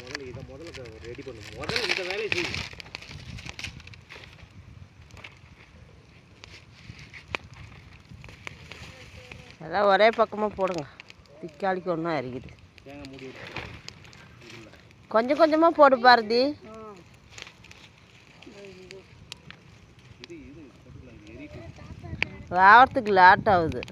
முதல்ல ரெடி பண்ணு. முதல்ல இந்த வேலையை செய். எல்லாம் ஒரே பக்கமாக போடுங்க. திக்காளிக்கு ஒன்றும் அரிக்குது. தேங்காய் மூடி கொஞ்சம் கொஞ்சமாக போடு பாரதி. ஆகிறதுக்கு லேட் ஆகுது.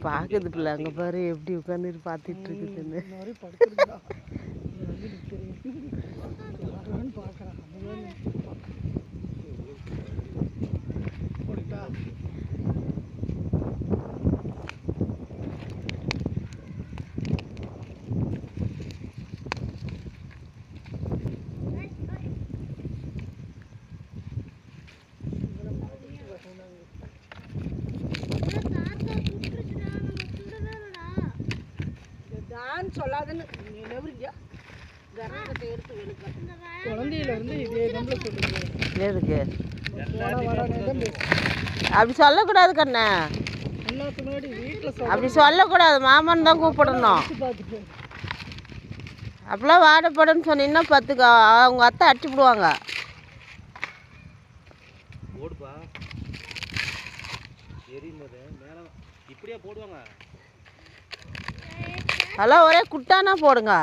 பார்க்குது பிள்ளை அங்கே பாரு எப்படி உட்காந்துட்டு பார்த்துட்டு இருக்குதுன்னு. சொல்லாதுன்னு குழந்தையில இருந்து இதே நம்பள சொல்லுங்க. எதுக்கு அப்படி சொல்லக்கூடாது கண்ணே. அப்படி சொல்லக்கூடாது. மாமன் தான் கூப்பிடணும். அப்படிலாம் வாடப்படன்னு சொன்னீங்கன்னா பார்த்துக்க அவங்க அத்தை அடிச்சு விடுவாங்க. அதெல்லாம் ஒரே குட்டானா போடுங்க.